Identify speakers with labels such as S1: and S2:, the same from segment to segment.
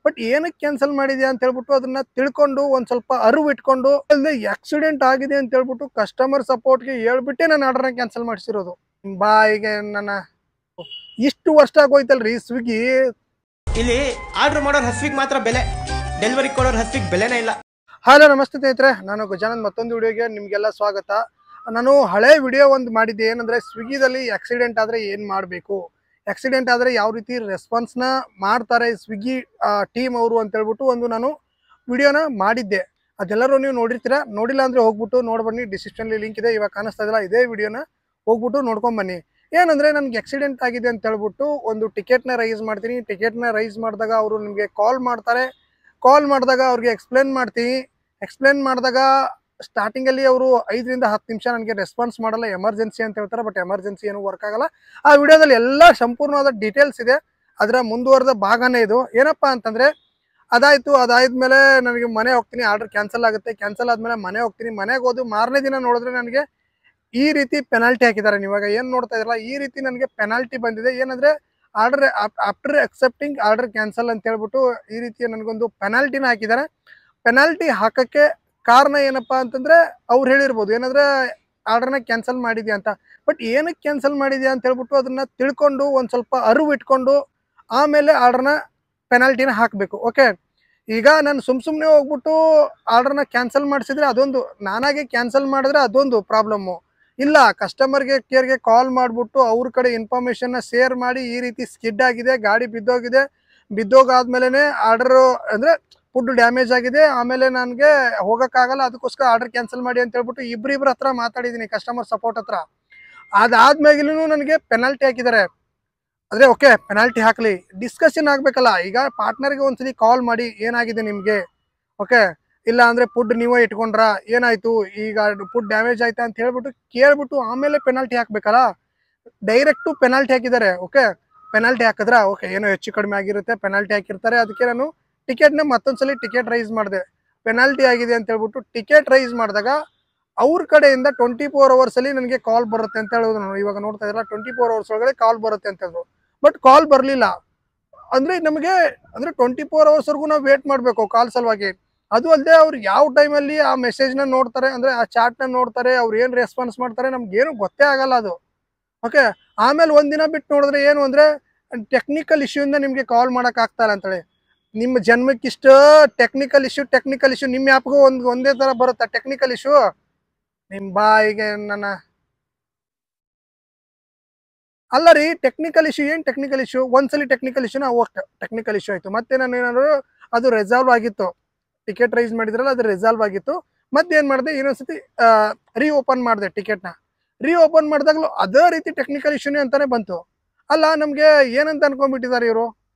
S1: But ಏನಕ್ಕೆ cancel ಮಾಡಿದ್ಯಾ ಅಂತ ಹೇಳ್ಬಿಟ್ಟು ಅದನ್ನ ತಿಳ್ಕೊಂಡು ಒಂದ್ ಸ್ವಲ್ಪ ಅರಿವು ಇಟ್ಕೊಂಡು ಅಲ್ಲದೆ ಆಕ್ಸಿಡೆಂಟ್ ಆಗಿದೆ ಅಂತ ಹೇಳ್ಬಿಟ್ಟು ಕಸ್ಟಮರ್ ಸಪೋರ್ಟ್ಗೆ ಹೇಳ್ಬಿಟ್ಟೆ ನಾನು ಆರ್ಡರ್ನ ಕ್ಯಾನ್ಸಲ್ ಮಾಡಿಸಿರೋದು. ಬಾಯಿಗೆ ನನ್ನ ಇಷ್ಟು ವರ್ಷ ಆಗೋಯ್ತಲ್ರಿ ಸ್ವಿಗ್ಗಿ.
S2: ಇಲ್ಲಿ ಆರ್ಡರ್ ಮಾಡೋರ್ ಹಸ್ವಿಗೆ ಮಾತ್ರ ಬೆಲೆ, ಡೆಲಿವರಿ ಕೊಡೋರ್ ಹಸ್ವಿಗೆ ಬೆಲೆನೇ ಇಲ್ಲ.
S1: ಹಲೋ ನಮಸ್ತೆ ಸ್ನೇಹಿತರೆ, ನಾನು ಗಜಾನಂದ್ ಮತ್ತೊಂದು ವಿಡಿಯೋಗೆ ನಿಮಗೆಲ್ಲ ಸ್ವಾಗತ. ನಾನು ಹಳೆ ವಿಡಿಯೋ ಒಂದು ಮಾಡಿದ್ದೆ, ಏನಂದರೆ ಸ್ವಿಗ್ಗಿದಲ್ಲಿ ಆಕ್ಸಿಡೆಂಟ್ ಆದರೆ ಏನು ಮಾಡಬೇಕು, ಆಕ್ಸಿಡೆಂಟ್ ಆದರೆ ಯಾವ ರೀತಿ ರೆಸ್ಪಾನ್ಸ್ನ ಮಾಡ್ತಾರೆ ಸ್ವಿಗ್ಗಿ ಟೀಮ್ ಅವರು ಅಂತ ಹೇಳ್ಬಿಟ್ಟು ಒಂದು ನಾನು ವಿಡಿಯೋನ ಮಾಡಿದ್ದೆ. ಅದೆಲ್ಲರೂ ನೀವು ನೋಡಿರ್ತೀರಾ, ನೋಡಿಲ್ಲ ಅಂದರೆ ಹೋಗ್ಬಿಟ್ಟು ನೋಡ್ಬನ್ನಿ, ಡಿಸ್ಕ್ರಿಪ್ಷನ್ಲಿ ಲಿಂಕ್ ಇದೆ, ಇವಾಗ ಕಾಣಿಸ್ತಾ ಇದೆಯಲ್ಲ ಇದೇ ವಿಡಿಯೋನ ಹೋಗ್ಬಿಟ್ಟು ನೋಡ್ಕೊಂಬನ್ನಿ. ಏನಂದರೆ ನನಗೆ ಆಕ್ಸಿಡೆಂಟ್ ಆಗಿದೆ ಅಂತ ಹೇಳ್ಬಿಟ್ಟು ಒಂದು ಟಿಕೆಟ್ನ ರೈಸ್ ಮಾಡ್ತೀನಿ. ಟಿಕೆಟ್ನ ರೈಸ್ ಮಾಡಿದಾಗ ಅವರು ನಿಮಗೆ ಕಾಲ್ ಮಾಡ್ತಾರೆ. ಕಾಲ್ ಮಾಡಿದಾಗ ಅವ್ರಿಗೆ ಎಕ್ಸ್ಪ್ಲೇನ್ ಮಾಡ್ತೀನಿ. ಎಕ್ಸ್ಪ್ಲೇನ್ ಮಾಡಿದಾಗ ಸ್ಟಾರ್ಟಿಂಗಲ್ಲಿ ಅವರು 5 ರಿಂದ 10 ನಿಮಿಷ ನನಗೆ ರೆಸ್ಪಾನ್ಸ್ ಮಾಡಲ್ಲ, ಎಮರ್ಜೆನ್ಸಿ ಅಂತ ಹೇಳ್ತಾರೆ. ಬಟ್ ಎಮರ್ಜೆನ್ಸಿ ಏನು ವರ್ಕ್ ಆಗಲ್ಲ. ಆ ವಿಡಿಯೋದಲ್ಲಿ ಎಲ್ಲ ಸಂಪೂರ್ಣವಾದ ಡೀಟೇಲ್ಸ್ ಇದೆ, ಅದರ ಮುಂದುವರೆದ ಭಾಗನೇ ಇದು. ಏನಪ್ಪ ಅಂತಂದರೆ ಅದಾಯಿತು, ಅದಾದ್ಮೇಲೆ ನನಗೆ ಮನೆ ಹೋಗ್ತೀನಿ, ಆರ್ಡರ್ ಕ್ಯಾನ್ಸಲ್ ಆಗುತ್ತೆ. ಕ್ಯಾನ್ಸಲ್ ಆದಮೇಲೆ ಮನೆ ಹೋಗ್ತೀನಿ. ಮನೆಗೆ ಹೋದು ಮಾರನೇ ದಿನ ನೋಡಿದ್ರೆ ನನಗೆ ಈ ರೀತಿ ಪೆನಾಲ್ಟಿ ಹಾಕಿದ್ದಾರೆ. ನೀವಾಗ ಏನು ನೋಡ್ತಾ ಇದ್ರಲ್ಲ, ಈ ರೀತಿ ನನಗೆ ಪೆನಾಲ್ಟಿ ಬಂದಿದೆ. ಏನಂದರೆ order after accepting order cancel ಅಂತ ಹೇಳ್ಬಿಟ್ಟು ಈ ರೀತಿ ನನಗೊಂದು ಪೆನಾಲ್ಟಿನ ಹಾಕಿದ್ದಾರೆ. ಪೆನಾಲ್ಟಿ ಹಾಕೋಕ್ಕೆ ಕಾರಣ ಏನಪ್ಪ ಅಂತಂದರೆ ಅವ್ರು ಹೇಳಿರ್ಬೋದು, ಏನಂದರೆ ಆರ್ಡರ್ನ ಕ್ಯಾನ್ಸಲ್ ಮಾಡಿದ್ಯಾ ಅಂತ. ಬಟ್ ಏನಕ್ಕೆ ಕ್ಯಾನ್ಸಲ್ ಮಾಡಿದ್ಯಾ ಅಂತ ಹೇಳ್ಬಿಟ್ಟು ಅದನ್ನು ತಿಳ್ಕೊಂಡು ಒಂದು ಸ್ವಲ್ಪ ಅರಿವು ಇಟ್ಕೊಂಡು ಆಮೇಲೆ ಆರ್ಡರ್ನ ಪೆನಾಲ್ಟಿನ ಹಾಕಬೇಕು. ಓಕೆ, ಈಗ ನಾನು ಸುಮ್ಮನೆ ಹೋಗ್ಬಿಟ್ಟು ಆರ್ಡರ್ನ ಕ್ಯಾನ್ಸಲ್ ಮಾಡಿಸಿದ್ರೆ ಅದೊಂದು, ನಾನಾಗೆ ಕ್ಯಾನ್ಸಲ್ ಮಾಡಿದ್ರೆ ಅದೊಂದು ಪ್ರಾಬ್ಲಮ್ಮು. ಇಲ್ಲ, ಕಸ್ಟಮರ್ಗೆ ಕೇರ್ಗೆ ಕಾಲ್ ಮಾಡಿಬಿಟ್ಟು ಅವ್ರ ಕಡೆ ಇನ್ಫಾರ್ಮೇಷನ್ನ ಶೇರ್ ಮಾಡಿ ಈ ರೀತಿ ಸ್ಕಿಡ್ ಆಗಿದೆ, ಗಾಡಿ ಬಿದ್ದೋಗಿದೆ, ಬಿದ್ದೋಗಾದ್ಮೇಲೆ ಆರ್ಡರು ಅಂದರೆ ಫುಡ್ ಡ್ಯಾಮೇಜ್ ಆಗಿದೆ, ಆಮೇಲೆ ನನಗೆ ಹೋಗೋಕ್ಕಾಗಲ್ಲ, ಅದಕ್ಕೋಸ್ಕರ ಆರ್ಡರ್ ಕ್ಯಾನ್ಸಲ್ ಮಾಡಿ ಅಂತ ಹೇಳ್ಬಿಟ್ಟು ಇಬ್ಬರ ಹತ್ರ ಮಾತಾಡಿದ್ದೀನಿ, ಕಸ್ಟಮರ್ ಸಪೋರ್ಟ್ ಹತ್ರ. ಅದಾದ್ಮೇಲೂ ನನಗೆ ಪೆನಾಲ್ಟಿ ಹಾಕಿದ್ದಾರೆ. ಆದರೆ ಓಕೆ, ಪೆನಾಲ್ಟಿ ಹಾಕಲಿ, ಡಿಸ್ಕಷನ್ ಆಗಬೇಕಲ್ಲ. ಈಗ ಪಾರ್ಟ್ನರ್ಗೆ ಒಂದ್ಸಲಿ ಕಾಲ್ ಮಾಡಿ ಏನಾಗಿದೆ ನಿಮಗೆ, ಓಕೆ, ಇಲ್ಲ ಅಂದರೆ ಫುಡ್ ನೀವೇ ಇಟ್ಕೊಂಡ್ರಾ, ಏನಾಯಿತು, ಈಗ ಫುಡ್ ಡ್ಯಾಮೇಜ್ ಆಯ್ತಾ ಅಂತ ಹೇಳ್ಬಿಟ್ಟು ಕೇಳ್ಬಿಟ್ಟು ಆಮೇಲೆ ಪೆನಾಲ್ಟಿ ಹಾಕಬೇಕಲ್ಲ. ಡೈರೆಕ್ಟು ಪೆನಾಲ್ಟಿ ಹಾಕಿದ್ದಾರೆ. ಓಕೆ, ಪೆನಾಲ್ಟಿ ಹಾಕಿದ್ರೆ ಓಕೆ, ಏನೋ ಹೆಚ್ಚು ಕಡಿಮೆ ಆಗಿರುತ್ತೆ, ಪೆನಾಲ್ಟಿ ಹಾಕಿರ್ತಾರೆ. ಅದಕ್ಕೆ ನಾನು ಟಿಕೆಟ್ನ ಮತ್ತೊಂದ್ಸಲಿ ಟಿಕೆಟ್ ರೈಸ್ ಮಾಡಿದೆ. ಪೆನಾಲ್ಟಿ ಆಗಿದೆ ಅಂತ ಹೇಳ್ಬಿಟ್ಟು ಟಿಕೆಟ್ ರೈಸ್ ಮಾಡಿದಾಗ ಅವ್ರ ಕಡೆಯಿಂದ 24 ಅವರ್ಸಲ್ಲಿ ನನಗೆ ಕಾಲ್ ಬರುತ್ತೆ ಅಂತ ಹೇಳಿದ್ರು. ನಾನು ಇವಾಗ ನೋಡ್ತಾ ಇದ್ರಲ್ಲ, 24 ಅವರ್ಸ್ ಒಳಗಡೆ ಕಾಲ್ ಬರುತ್ತೆ ಅಂತ ಹೇಳಿದ್ರು. ಬಟ್ ಕಾಲ್ ಬರಲಿಲ್ಲ. ಅಂದರೆ ನಮಗೆ ಅಂದರೆ 24 ಅವರ್ಸ್ವರೆಗೂ ನಾವು ವೇಟ್ ಮಾಡಬೇಕು ಕಾಲ್ ಸಲುವಾಗಿ. ಅದು ಅಲ್ಲದೆ ಅವ್ರು ಯಾವ ಟೈಮಲ್ಲಿ ಆ ಮೆಸೇಜ್ನ ನೋಡ್ತಾರೆ, ಅಂದರೆ ಆ ಚಾಟ್ನ ನೋಡ್ತಾರೆ, ಅವ್ರು ಏನು ರೆಸ್ಪಾನ್ಸ್ ಮಾಡ್ತಾರೆ ನಮ್ಗೇನು ಗೊತ್ತೇ ಆಗಲ್ಲ ಅದು. ಓಕೆ, ಆಮೇಲೆ ಒಂದಿನ ಬಿಟ್ಟು ನೋಡಿದ್ರೆ ಏನು ಅಂದರೆ ಟೆಕ್ನಿಕಲ್ ಇಶ್ಯೂಯಿಂದ ನಿಮಗೆ ಕಾಲ್ ಮಾಡೋಕ್ಕಾಗ್ತಾಯಿಲ್ಲ ಅಂತೇಳಿ. ನಿಮ್ಮ ಜನ್ಮಕ್ಕಿಷ್ಟು ಟೆಕ್ನಿಕಲ್ ಇಶ್ಯೂ ನಿಮ್ಮ ಆ್ಯಪ್ಗೂ ಒಂದೇ ಥರ ಬರುತ್ತಾ ಟೆಕ್ನಿಕಲ್ ಇಶ್ಯೂ? ನಿಮ್ಮ ಬಾಯಿಗೆ ನನ್ನ ಅಲ್ಲ ರೀ, ಟೆಕ್ನಿಕಲ್ ಇಶ್ಯೂ ಏನು ಟೆಕ್ನಿಕಲ್ ಇಶ್ಯೂ? ಒಂದ್ಸಲಿ ಟೆಕ್ನಿಕಲ್ ಇಶ್ಯೂನ ಓಕೆ, ಟೆಕ್ನಿಕಲ್ ಇಶ್ಯೂ ಆಯಿತು. ಮತ್ತೆ ನಾನು ಏನಾದ್ರು ಅದು ರೆಸಾಲ್ವ್ ಆಗಿತ್ತು, ಟಿಕೆಟ್ ರೈಸ್ ಮಾಡಿದ್ರಲ್ಲ ಅದು ರೆಸಾಲ್ವ್ ಆಗಿತ್ತು. ಮತ್ತೆ ಏನು ಮಾಡಿದೆ, ಇನ್ನೊಂದ್ಸತಿ ರೀಓಪನ್ ಮಾಡಿದೆ ಟಿಕೆಟ್ನ. ರೀಓಪನ್ ಮಾಡಿದಾಗಲೂ ಅದೇ ರೀತಿ ಟೆಕ್ನಿಕಲ್ ಇಶ್ಯೂನೇ ಅಂತಲೇ ಬಂತು. ಅಲ್ಲ, ನಮಗೆ ಏನಂತ ಅನ್ಕೊಂಡ್ಬಿಟ್ಟಿದ್ದಾರೆ ಇವರು.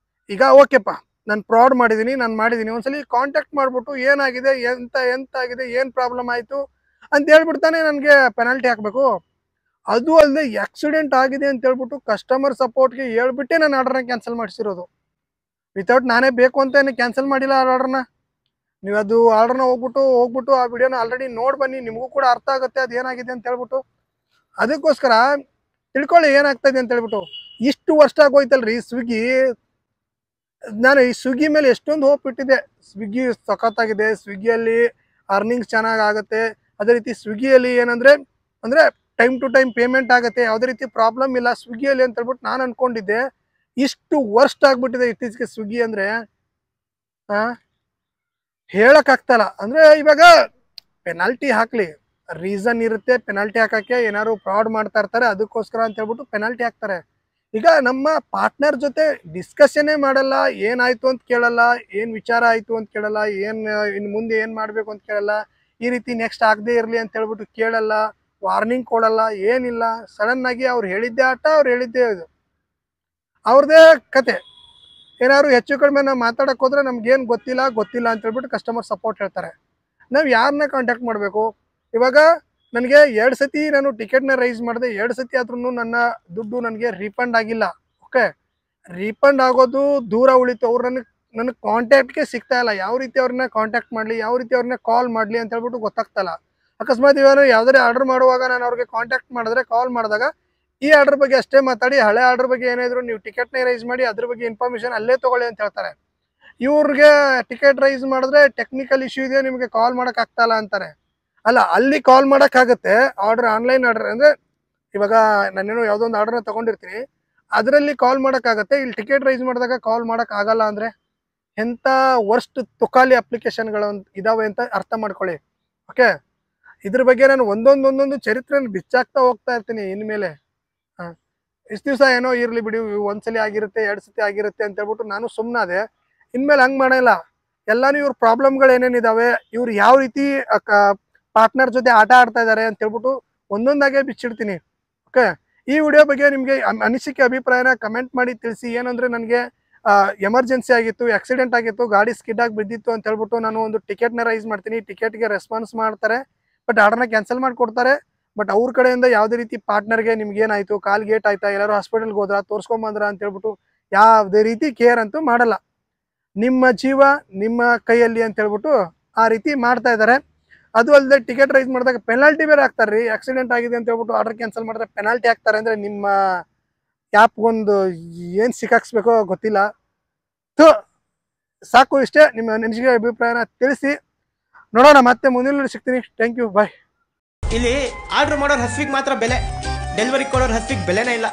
S1: ಈಗ ಓಕೆಪ್ಪ, ನಾನು ಫ್ರಾಡ್ ಮಾಡಿದ್ದೀನಿ, ಒಂದ್ಸಲಿ ಕಾಂಟ್ಯಾಕ್ಟ್ ಮಾಡಿಬಿಟ್ಟು ಏನಾಗಿದೆ, ಎಂತಾಗಿದೆ, ಏನು ಪ್ರಾಬ್ಲಮ್ ಆಯಿತು ಅಂತ ಹೇಳ್ಬಿಡ್ತಾನೆ ನನಗೆ ಪೆನಾಲ್ಟಿ ಹಾಕಬೇಕು. ಅದು ಅಲ್ಲದೆ ಆಕ್ಸಿಡೆಂಟ್ ಆಗಿದೆ ಅಂತ ಹೇಳ್ಬಿಟ್ಟು ಕಸ್ಟಮರ್ ಸಪೋರ್ಟ್ಗೆ ಹೇಳ್ಬಿಟ್ಟೆ ನಾನು ಆರ್ಡರ್ನ ಕ್ಯಾನ್ಸಲ್ ಮಾಡಿಸಿರೋದು. ವಿತೌಟ್ ನಾನೇ ಬೇಕು ಅಂತ ಏನು ಕ್ಯಾನ್ಸಲ್ ಮಾಡಿಲ್ಲ ಆರ್ಡರ್ನ. ನೀವು ಅದು ಆರ್ಡರ್ನ ಹೋಗ್ಬಿಟ್ಟು ಆ ವಿಡಿಯೋನ ಆಲ್ರೆಡಿ ನೋಡಿ ಬನ್ನಿ, ನಿಮಗೂ ಕೂಡ ಅರ್ಥ ಆಗುತ್ತೆ ಅದು ಏನಾಗಿದೆ ಅಂತ ಹೇಳ್ಬಿಟ್ಟು. ಅದಕ್ಕೋಸ್ಕರ ತಿಳ್ಕೊಳ್ಳಿ ಏನಾಗ್ತಾಯಿದೆ ಅಂತ ಹೇಳ್ಬಿಟ್ಟು. ಇಷ್ಟು ವರ್ಷ ಆಗೋಯ್ತಲ್ರಿ ಸ್ವಿಗ್ಗಿ. ನಾನು ಈ ಸ್ವಿಗ್ಗಿ ಮೇಲೆ ಎಷ್ಟೊಂದು ಹೋಪ್ ಇಟ್ಟಿದ್ದೆ. ಸ್ವಿಗ್ಗಿ ಸಖತ್ತಾಗಿದೆ, ಸ್ವಿಗ್ಗಿಯಲ್ಲಿ ಅರ್ನಿಂಗ್ಸ್ ಚೆನ್ನಾಗಿ ಆಗುತ್ತೆ, ಅದೇ ರೀತಿ ಸ್ವಿಗ್ಗಿಯಲ್ಲಿ ಏನಂದರೆ ಟೈಮ್ ಟು ಟೈಮ್ ಪೇಮೆಂಟ್ ಆಗುತ್ತೆ, ಯಾವುದೇ ರೀತಿ ಪ್ರಾಬ್ಲಮ್ ಇಲ್ಲ ಸ್ವಿಗ್ಗಿಯಲ್ಲಿ ಅಂತ ಹೇಳ್ಬಿಟ್ಟು ನಾನು ಅಂದ್ಕೊಂಡಿದ್ದೆ. ಇಷ್ಟು ವರ್ಸ್ಟ್ ಆಗಿಬಿಟ್ಟಿದೆ ಇತ್ತೀಚೆಗೆ ಸ್ವಿಗ್ಗಿ ಅಂದರೆ ಹೇಳೋಕ್ಕಾಗ್ತಾಯಿಲ್ಲ. ಅಂದರೆ ಇವಾಗ ಪೆನಾಲ್ಟಿ ಹಾಕಲಿ, ರೀಸನ್ ಇರುತ್ತೆ ಪೆನಾಲ್ಟಿ ಹಾಕೋಕ್ಕೆ, ಏನಾದ್ರು ಫ್ರಾಡ್ ಮಾಡ್ತಾ ಇರ್ತಾರೆ ಅದಕ್ಕೋಸ್ಕರ ಅಂತ ಹೇಳ್ಬಿಟ್ಟು ಪೆನಾಲ್ಟಿ ಹಾಕ್ತಾರೆ. ಈಗ ನಮ್ಮ ಪಾರ್ಟ್ನರ್ ಜೊತೆ ಡಿಸ್ಕಷನ್ನೇ ಮಾಡಲ್ಲ, ಏನಾಯಿತು ಅಂತ ಕೇಳಲ್ಲ, ಏನು ವಿಚಾರ ಆಯಿತು ಅಂತ ಕೇಳಲ್ಲ, ಇನ್ನು ಮುಂದೆ ಏನು ಮಾಡಬೇಕು ಅಂತ ಕೇಳಲ್ಲ, ಈ ರೀತಿ ನೆಕ್ಸ್ಟ್ ಆಗದೆ ಇರಲಿ ಅಂತ ಹೇಳ್ಬಿಟ್ಟು ಕೇಳಲ್ಲ, ವಾರ್ನಿಂಗ್ ಕೊಡಲ್ಲ, ಏನಿಲ್ಲ. ಸಡನ್ನಾಗಿ ಅವ್ರು ಹೇಳಿದ್ದೇ ಆಟ, ಅವ್ರು ಹೇಳಿದ್ದೇ ಇದು, ಅವ್ರದ್ದೇ ಕತೆ. ಏನಾದ್ರು ಹೆಚ್ಚು ಕಡಿಮೆ ನಾವು ಮಾತಾಡೋಕೆ ಹೋದ್ರೆ ನಮ್ಗೇನು ಗೊತ್ತಿಲ್ಲ ಅಂತ ಹೇಳ್ಬಿಟ್ಟು ಕಸ್ಟಮರ್ ಸಪೋರ್ಟ್ ಹೇಳ್ತಾರೆ. ನಾವು ಯಾರನ್ನ ಕಾಂಟ್ಯಾಕ್ಟ್ ಮಾಡಬೇಕು? ಇವಾಗ ನನಗೆ 2 ಸತಿ ನಾನು ಟಿಕೆಟ್ನ ರೈಸ್ ಮಾಡಿದೆ, 2 ಸತಿ ಆದ್ರೂ ನನ್ನ ದುಡ್ಡು ನನಗೆ ರೀಫಂಡ್ ಆಗಿಲ್ಲ. ಓಕೆ, ರೀಫಂಡ್ ಆಗೋದು ದೂರ ಉಳಿತು. ಅವ್ರು ನನಗೆ ಕಾಂಟ್ಯಾಕ್ಟ್ಗೆ ಸಿಗ್ತಾ ಇಲ್ಲ. ಯಾವ ರೀತಿ ಅವ್ರನ್ನ ಕಾಂಟ್ಯಾಕ್ಟ್ ಮಾಡಲಿ, ಯಾವ ರೀತಿ ಅವ್ರನ್ನ ಕಾಲ್ ಮಾಡಲಿ ಅಂತ ಹೇಳ್ಬಿಟ್ಟು ಗೊತ್ತಾಗ್ತಾಯಿಲ್ಲ. ಅಕಸ್ಮಾತ್ ಇವಾಗ ಯಾವುದೇ ಆರ್ಡರ್ ಮಾಡುವಾಗ ನಾನು ಅವ್ರಿಗೆ ಕಾಂಟ್ಯಾಕ್ಟ್ ಮಾಡಿದ್ರೆ, ಕಾಲ್ ಮಾಡಿದಾಗ ಈ ಆರ್ಡರ್ ಬಗ್ಗೆ ಅಷ್ಟೇ ಮಾತಾಡಿ, ಹಳೆ ಆರ್ಡರ್ ಬಗ್ಗೆ ಏನಾದರೂ ನೀವು ಟಿಕೆಟ್ನೇ ರೈಸ್ ಮಾಡಿ ಅದ್ರ ಬಗ್ಗೆ ಇನ್ಫಾರ್ಮೇಷನ್ ಅಲ್ಲೇ ತೊಗೊಳ್ಳಿ ಅಂತ ಹೇಳ್ತಾರೆ. ಇವ್ರಿಗೆ ಟಿಕೆಟ್ ರೈಸ್ ಮಾಡಿದ್ರೆ ಟೆಕ್ನಿಕಲ್ ಇಶ್ಯೂ ಇದೆ, ನಿಮಗೆ ಕಾಲ್ ಮಾಡಕ್ ಆಗ್ತಾ ಇಲ್ಲ ಅಂತಾರೆ. ಅಲ್ಲ, ಅಲ್ಲಿ ಕಾಲ್ ಮಾಡಕ್ಕಾಗತ್ತೆ. ಆನ್ಲೈನ್ ಆರ್ಡರ್ ಅಂದ್ರೆ ಇವಾಗ ನಾನೇನೋ ಯಾವುದೋ ಒಂದು ಆರ್ಡರ್ನ ತಗೊಂಡಿರ್ತೀನಿ, ಅದರಲ್ಲಿ ಕಾಲ್ ಮಾಡಕ್ಕಾಗತ್ತೆ. ಇಲ್ಲಿ ಟಿಕೆಟ್ ರೈಸ್ ಮಾಡಿದಾಗ ಕಾಲ್ ಮಾಡಕ್ ಆಗಲ್ಲ ಅಂದ್ರೆ ಎಂತ ವರ್ಸ್ಟ್ ತುಕಾಲಿ ಅಪ್ಲಿಕೇಶನ್ಗಳು ಇದಾವೆ ಅಂತ ಅರ್ಥ ಮಾಡ್ಕೊಳ್ಳಿ. ಓಕೆ, ಇದ್ರ ಬಗ್ಗೆ ನಾನು ಒಂದೊಂದು ಚರಿತ್ರೆನ ಬಿಚ್ಚಾಕ್ತಾ ಹೋಗ್ತಾ ಇರ್ತೀನಿ ಇನ್ಮೇಲೆ. ಇಷ್ಟು ದಿವಸ ಏನೋ ಇರ್ಲಿ ಬಿಡಿ, ಒಂದ್ಸಲಿ ಆಗಿರುತ್ತೆ, 2 ಸತಿ ಆಗಿರುತ್ತೆ ಅಂತ ಹೇಳ್ಬಿಟ್ಟು ನಾನು ಸುಮ್ಮನಾದೆ. ಇನ್ಮೇಲೆ ಹಂಗ್ ಮಾಡಲ್ಲ. ಎಲ್ಲಾನು ಇವ್ರ ಪ್ರಾಬ್ಲಮ್ಗಳು ಏನೇನಿದಾವೆ, ಇವ್ರು ಯಾವ ರೀತಿ ಪಾರ್ಟ್ನರ್ ಜೊತೆ ಆಟ ಆಡ್ತಾ ಇದ್ದಾರೆ ಅಂತ ಹೇಳ್ಬಿಟ್ಟು ಒಂದೊಂದಾಗೆ ಬಿಚ್ಚಿಡ್ತೀನಿ. ಓಕೆ, ಈ ವಿಡಿಯೋ ಬಗ್ಗೆ ನಿಮಗೆ ಅನಿಸಿಕೆ ಅಭಿಪ್ರಾಯನ ಕಮೆಂಟ್ ಮಾಡಿ ತಿಳಿಸಿ. ಏನಂದ್ರೆ ನನಗೆ ಎಮರ್ಜೆನ್ಸಿ ಆಗಿತ್ತು, ಆಕ್ಸಿಡೆಂಟ್ ಆಗಿತ್ತು, ಗಾಡಿ ಸ್ಕಿಡ್ ಆಗಿ ಬಿದ್ದಿತ್ತು ಅಂತ ಹೇಳ್ಬಿಟ್ಟು ನಾನು ಒಂದು ಟಿಕೆಟ್ನ ರೈಸ್ ಮಾಡ್ತೀನಿ. ಟಿಕೆಟ್ಗೆ ರೆಸ್ಪಾನ್ಸ್ ಮಾಡ್ತಾರೆ, ಬಟ್ ಆರ್ಡರ್ನ ಕ್ಯಾನ್ಸಲ್ ಮಾಡಿಕೊಡ್ತಾರೆ. ಬಟ್ ಅವ್ರ ಕಡೆಯಿಂದ ಯಾವುದೇ ರೀತಿ ಪಾರ್ಟ್ನರ್ಗೆ ನಿಮ್ಗೆ ಏನಾಯ್ತು, ಕಾಲ್ ಗೇಟ್ ಆಯ್ತಾ, ಎಲ್ಲರೂ ಹಾಸ್ಪಿಟಲ್ಗೆ ಹೋದ್ರ, ತೋರ್ಸ್ಕೊಂಬಂದ್ರ ಅಂತ ಹೇಳ್ಬಿಟ್ಟು ಯಾವುದೇ ರೀತಿ ಕೇರ್ ಅಂತೂ ಮಾಡಲ್ಲ. ನಿಮ್ಮ ಜೀವ ನಿಮ್ಮ ಕೈಯಲ್ಲಿ ಅಂತ ಹೇಳ್ಬಿಟ್ಟು ಆ ರೀತಿ ಮಾಡ್ತಾ ಇದ್ದಾರೆ. ಅದು ಅಲ್ಲದೆ ಟಿಕೆಟ್ ರೈಸ್ ಮಾಡಿದಾಗ ಪೆನಾಲ್ಟಿ ಬೇರೆ ಹಾಕ್ತಾರೆ. ಆಕ್ಸಿಡೆಂಟ್ ಆಗಿದೆ ಅಂತ ಹೇಳ್ಬಿಟ್ಟು ಆರ್ಡರ್ ಕ್ಯಾನ್ಸಲ್ ಮಾಡಿದ್ರೆ ಪೆನಾಲ್ಟಿ ಹಾಕ್ತಾರೆ. ಅಂದ್ರೆ ನಿಮ್ಮ ಆ್ಯಪ್ಗೊಂದು ಏನು ಸಿಕ್ಕಾಕ್ಸ್ಬೇಕೋ ಗೊತ್ತಿಲ್ಲ. ಸಾಕು, ಇಷ್ಟೇ. ನಿಮ್ಮ ಅನಿಸಿಕೆ ಅಭಿಪ್ರಾಯನ ತಿಳಿಸಿ. ನೋಡೋಣ, ಮತ್ತೆ ಮುಂದಿನ ಸಿಗ್ತೀನಿ. ಥ್ಯಾಂಕ್ ಯು, ಬಾಯ್.
S2: ಇಲ್ಲಿ ಆರ್ಡರ್ ಮಾಡೋರ್ ಹಸ್ವಿಗೆ ಮಾತ್ರ ಬೆಲೆ, ಡೆಲಿವರಿ ಕೊಡೋರ್ ಹಸ್ವಿಗೆ ಬೆಲೆನೇ ಇಲ್ಲ.